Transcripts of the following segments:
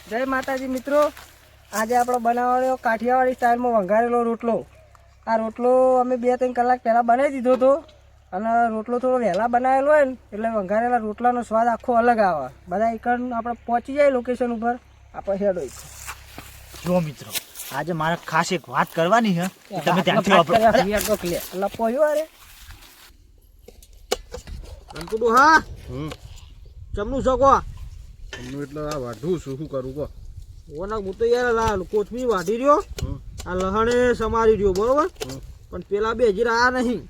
જય માતાજી મિત્રો, આજે આપણે બનાવવાનો કાઠિયાવાડી સ્ટાઇલમાં વઘારેલો રોટલો. આ રોટલો અમે 2-3 કલાક પહેલાં બનાવી દીધો હતો અને રોટલો થોડો વહેલા બનાવેલો હોય ને એટલે વઘારેલા રોટલાનો સ્વાદ આખો અલગ આવે. બધા એકણ આપણે પહોંચી જાય લોકેશન ઉપર, આપણે હેડ હોય. જો મિત્રો, આજે મારે ખાસ એક વાત કરવાની છે. તમે ધ્યાનથી લપોયો અરે અંકુડું હા ચમનું શકો તમને એટલે આ વાઢું છું, શું કરું કહો. ઓના હું તો યાર કોથમી વાઢી રહ્યો, આ લહણે સમારી રહ્યો બરોબર, પણ પેલા બે હજી આ નહીં.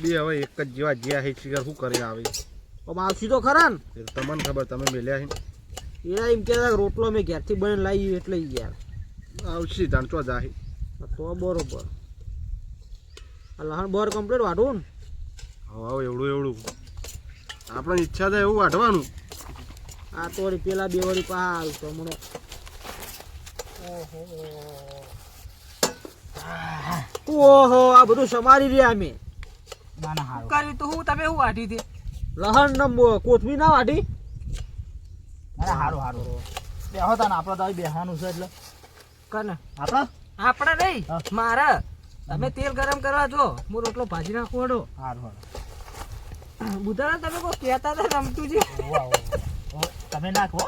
બે હવે એક જ જેવા જ્યાં હે શિકાર શું કરી આવે પણ આવશી તો ખરા ને. એ તો તમને ખબર, તમે મેલ્યા છે એના એમ કહેતા રોટલો મેં ઘેરથી બનીને લાવી એટલે યાર આવશે જાણતો જાહી તો બરોબર. આ લહણ બોર કમ્પ્લીટ વાઢું ને. હવે એવડું આપણે ઈચ્છા થાય એવું વાઢવાનું. આ તો વળી પેલા બે વળી પાલ તો મને ઓહો આ બધું સમારી રહ્યા અમે. ના ના હારું કર્યું તો હું તમે શું વાઢી હતી? લહણ ને કોથમી ના વાઢી. અરે હારું હારું બેહો તા ને, આપણે તો અહીં બેહવાનું છે એટલે કને આપણે આપણે નહીં મારે. તમે તેલ ગરમ કરવા જો, હું રોટલો ભાજી નાખું હડો. હારું હારું બુધારા તમે કોઈ કહેતા હતા રમતુજી. તમે નાખો.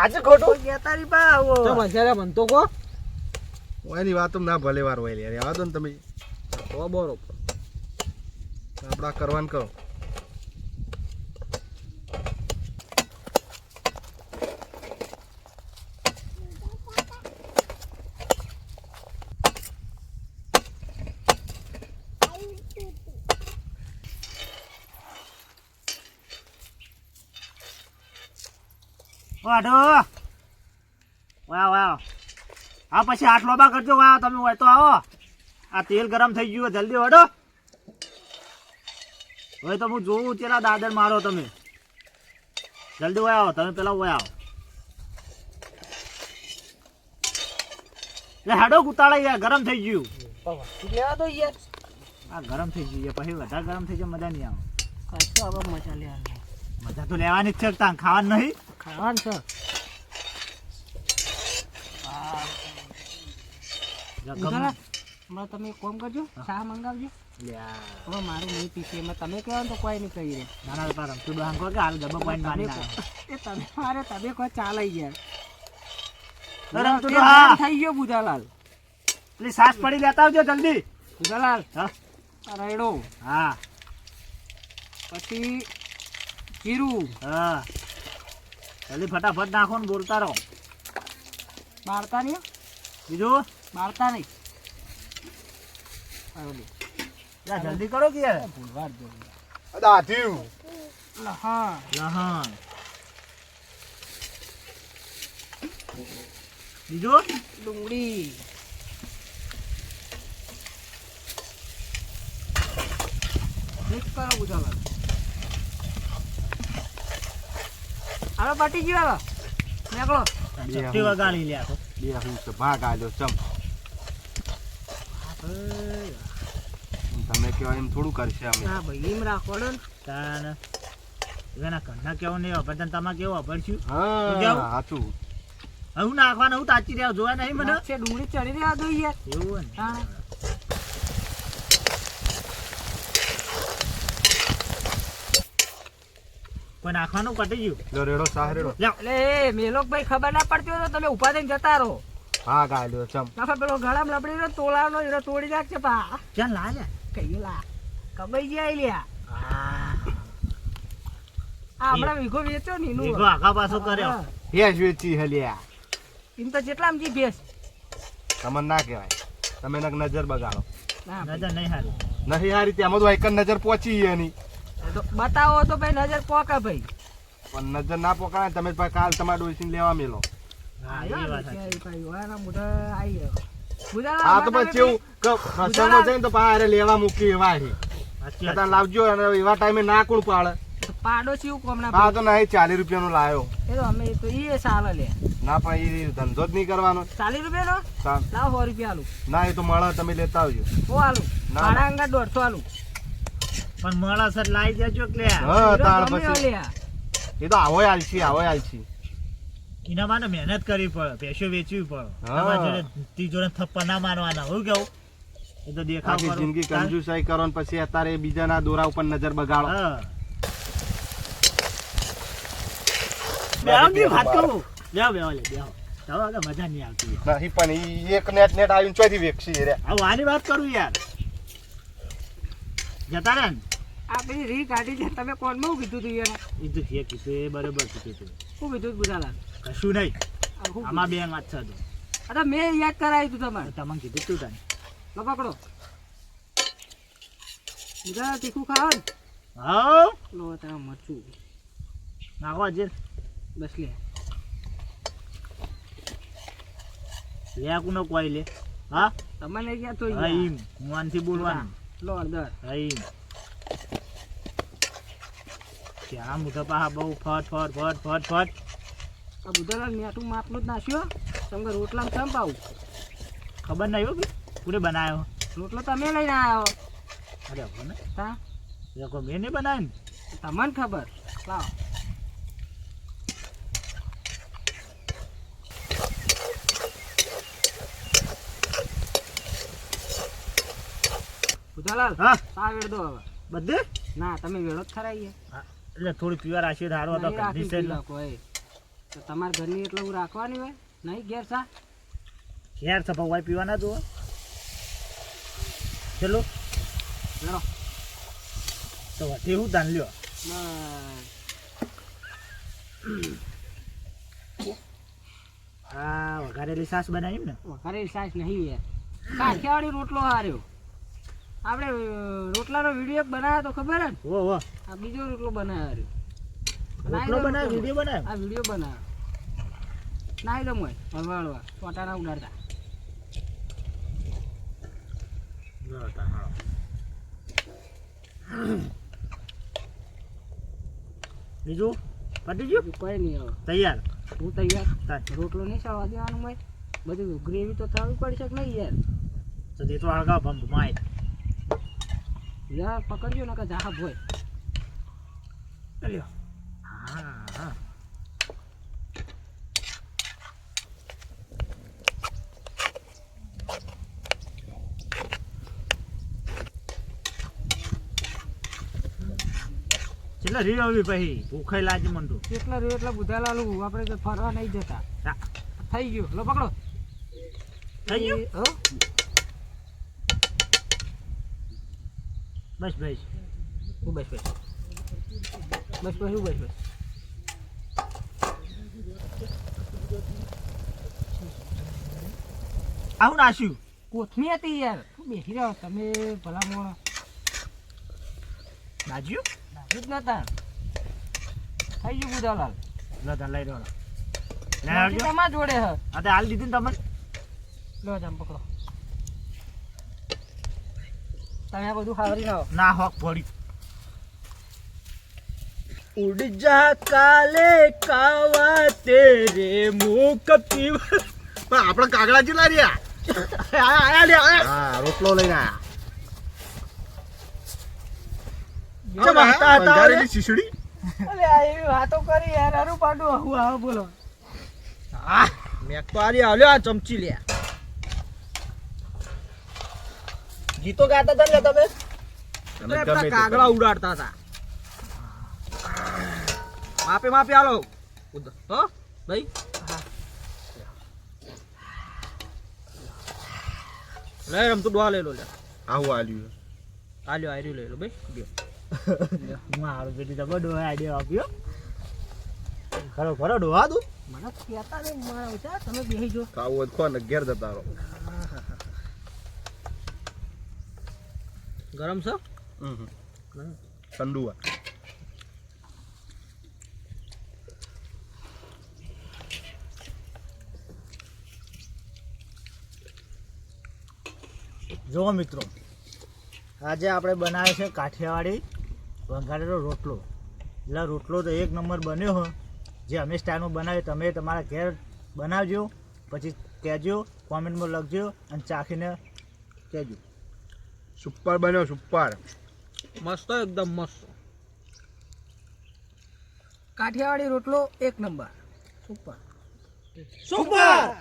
આજે ખોટું કહેતા નહીં પા આવો. તો મજારા બનતો કો એની વાતો ના ભલે વાર હોય યાર, આવા દો ને તમે. તો બરોબર. આપણા કરવાનું કરો. વાઢો વાવ વાવ. હા પછી હાથ લોબા કરજો. વાવ તમે હોય તો આવો. આ તેલ ગરમ થઈ ગયું, જલ્દી વાઢો. હવે તો હું જોઉં ચેલા દાદર મારો તમે. જલ્દી હોય આવો, તમે પેલા હોય આવો. લે હાડો ઉતાળા યાર, ગરમ થઈ ગયું. લેવા દો યાર. આ ગરમ થઈ ગયું યાર, પછી વધારે ગરમ થઈ જાય મજા નહીં આવે. કશો હવે મજા લેવાની. મજા તો લેવાની જ છે, તાન ખાવાનું નહીં. ખાવાનું છે. બુધારા, હમણાં તમે એક કામ કરજો, ચા મંગાવજો. હવે મારું નહીં પીશે, એમાં તમે કહેવાનું તો કોઈ નહીં કહી દે. નાના વેપાર રમતું ડોહાન કહો કે હાલ ડબ્બો પાણી મારી નાખો. એ તમે મારે તમે કોઈ ચા લઈ ગયા. રમતું તે ડોહા, ગરમ થઈ ગયો બુધાલાલ. પેલી સાસ પડી લેતા આવજો જલ્દી. બુધાલાલ હા આ રેડો, હા પછી જીરું, હા જલ્દી ફટાફટ નાખો ને બોલતા રહો. બાળતા નહીં, બીજું બાળતા નહીં. લા જલ્દી કરો કે યાર. ભૂલવા જ દો. દાધ્યું હા લહણ બીજું ડુંગળી, મિક્સ કરો બુધાલાલ. હાલો પાટી ગયો, હાલો નીકળો. ચપટી વગાડી લે આ તો. બે હું તો ભાગ આલ્યો ચમ. તમે કહેવાય એમ થોડું કરશે અમે. હા ભાઈ એમ રાખો ને. તાન એના ઘરના કેવું નહીં વાપરતા, તમારે કેવું વાપરશું. હા કેવું? સાચું. હું નાખવાનું, હું તાચી રહ્યા જોયા નહીં મને. છે ડુંગળી ચડી રહ્યા દો યાર. એવું હોય ને. હા કોઈ નાખવાનું કટી ગયું. લો રેડો સાહ રેડો. એટલે એ મેલોક ભાઈ ખબર ના પડતી હોય તો તમે ઉભા થઈને જતા રહો. ભાગ આલ્યો ચમ. ના પેલો ગળામાં લપડી રહ્યો તોલાનો એનો તોડી નાખશે પા. ચાલ લા લે. કઈ લા કબાઈ ગયા લ્યા. આ હમણાં વીઘો વેચ્યો ને એનું. વીઘો આખા પાછો કર્યો. હા. ભેંસ વેચી હલ્યા. એમ તો જેટલા જી ભેસ. તમને ના કહેવાય, તમે નજર બગાડો. ના નજર નહીં હારી. નહીં હારી તેમાં તો એક જ નજર પહોંચી એની. તો બતાવો તો ભાઈ નજર પોકા ભાઈ. પણ નજર ના પકડાય તમે કાલ તમારે ડોસીને લેવા મેલો. હા એ વાત સાચી. હા તો પછી એવું પ્રસંગમાં જઈને તો પારે લેવા મૂકી એવા છે. સાચી છતાં વાત. લાવજો અને એવા ટાઈમે ના કોણ પાડે. પાડો છે એવું કોમના હા તો નહીં 40 રૂપિયાનો લાવ્યો. એ તો અમે તો એ સાલ લે. ના પણ એ ધંધો જ નહીં કરવાનો. 40 રૂપિયાનો સામ. લાવ 100 રૂપિયા આલું. ના એ તો મળે, તમે લેતા આવજો. ઓ આલું ના. મારા અંગા 150 આલું. પણ માણસ જ લાવી દેજો કે લ્યા. હા તાર ગમે પછી અલ્યા. એ તો આવો આલસી એના માટે મહેનત કરવી પડે, પૈસો વેચવી પડે. હા. તમારા જોડે ત્રીજોને થપ્પા ના મારવાના. હું કેવું? એ તો દેખાવ આખી કરો. જિંદગી કંજુસાઈ કરો ને પછી અત્યારે બીજાના દોરા ઉપર નજર બગાડો. હા. બેહો ની વાત કરું. બેહો લે, બેહો. ચાલો આગળ મજા નહીં આવતી. નહીં પણ ઈ એક નેટ આવીને ચોથી વેક્ષી રે. હવે આની વાત કરું યાર. જતા રહે ને. આ બધી રી કાઢી છે તમે કોણમાં હું કીધું તું યાર? એ તો જે કીધું એ બરોબર કીધું તું. શું કીધું તું બુધાલાલ? કશું નહીં. આ શું આમાં બે વાત છે તો. કીધું? અરે મેં યાદ કરાવ્યું તું તમારે. તમને કીધું તું તને. લો પકડો. બુધાલાલ તીખું ખાવ ને? હા લો તારા મરચું. નાખવા જે બસ લે. લે કુનો કોઈ લે. હા તમને ગયા તો હા ઈમ મુવાનથી બોલવાનું. લો અડધર. હા ઈમ ત્યાં મોટા પાહા બહુ ફટ ફટ ફટ ફટ ફટ. આ બુધાલાલ મેઠું માપનું જ નાખ્યો. તમને રોટલામાં ચમ પાવું? ખબર નહીં હો ભાઈ કોને બનાવ્યો. રોટલો તમે લઈને આવ્યો. અરે કોને તા લોકો મેં નહીં બનાવ્યો ને. તમને ખબર. લાવો. બુધાલાલ હા સા વેડ દો હવે. બધે ના તમે વેડો જ ખરા યાર. હા, એટલે થોડી પીવા રાખીએ તો સારું હતો. નહીં રાખી કંડિશન પી નાખો, એ. તો તમારા ઘરની એટલે હું રાખવાની હોય નહીં ઘેર સા. ઘેર સફાઈ પીવાના તો ચલો વેડો. તો વધી હું તાન લ્યો. બસ. આ વઘારેલી છાશ બનાવી ને. વઘારેલી છાશ નહીં યાર. કાઠિયાવાડી રોટલો હાર્યો. આપણે રોટલાનો વિડીયો બનાવ્યો તો ખબર હે ને? ઓ હો આ બીજો રોટલો બનાવ્યો રોટલો બનાવ્યો વિડીયો બનાવ્યો. આ વિડીયો બનાવ્યો. નાઈ દો મોય હળવા ચોટાના ઉડાડતા. જો તાન હાલો. બીજું પતી ગયું બીજું કોઈ નહીં હવે. તૈયાર. હું તૈયાર. તાન. રોટલો નહીં સળવા દેવાનું મોય. બધું ગ્રેવી તો થવી પડશે કે નહીં યાર? તો તે તો હળગાવ ભંભ માય. યાર પકડજો ને કે જાહા ભોય. લ્યો હા હા કેટલા રીવ આવી પછી ભૂખાઈ લાજી મંડું. કેટલા રહ્યો એટલા બધા લાલું. આપણે તો ફરવા નહીં જતા. હા. થઈ ગયું. લો પકડો. થઈ ગયું? હો? બસ બસ હું બસ બસ. બસ બસ હું બસ બસ. આવું નાખ્યું. કોથમી હતી યાર. બેસી રહ્યો તમે ભલા મોણા. નાખ્યું નાખી જ નતા. થઈ ગયું બુધાલાલ. લો તાન લઈ રહ્યો. નાખી તમારા જોડે હ. આ તે હાલ દીધી ને તમને. લો જામ પકડો. તમે આ બધું ખાવરી નાખો. ના હોક પડી. ઉડ જા કાલે કાવા તેરે મુખ પીવા. પણ આપણે કાગડા ચીલા રહ્યા. આયા લે આયા. હા રોટલો લઈને આયા. ચમ હતા હતા વઘારેલી શીશડી. અલે આ એવી વાતો કરી યાર. અરુ પાડું હું આવો બોલો. હા મેં તો આલી આલ્યો આ ચમચી લે. ગીતો ગાતા હતા ને તમે? તમે પેલા ગમે તે કાગડા કરો. ઉડાડતા હતા. માપે માપે આલો. હો ભાઈ લે રમ તું ડોવા લઈ લો લે. આવું આલ્યું. આલ્યો આર્યું લઈ લો ભાઈ બે. મારું પેટી તો બડો આઈડિયા આપ્યો. ખરો ખરો ડોહા તું. મને કહેતા નહીં મારા ઓછા. તમે બેસી જો. ખાવું હોય તો ખો ને ઘેર જતા રહો. ગરમ છે? ઠંડુ આ. જો મિત્રો આજે આપણે બનાવ્યો છે કાઠિયાવાડી વઘારેલો રોટલો. એટલે રોટલો તો એક નંબર બન્યો હોય. જે અમે સ્ટાઇલમાં બનાવ્યો તમે તમારા ઘેર બનાવજો. પછી કહેજો કોમેન્ટમાં લખજો અને ચાખીને કહેજો. સુપર બન્યો સુપર. મસ્ત એકદમ મસ્ત. કાઠિયાવાડી રોટલો એક નંબર સુપર. સુપર.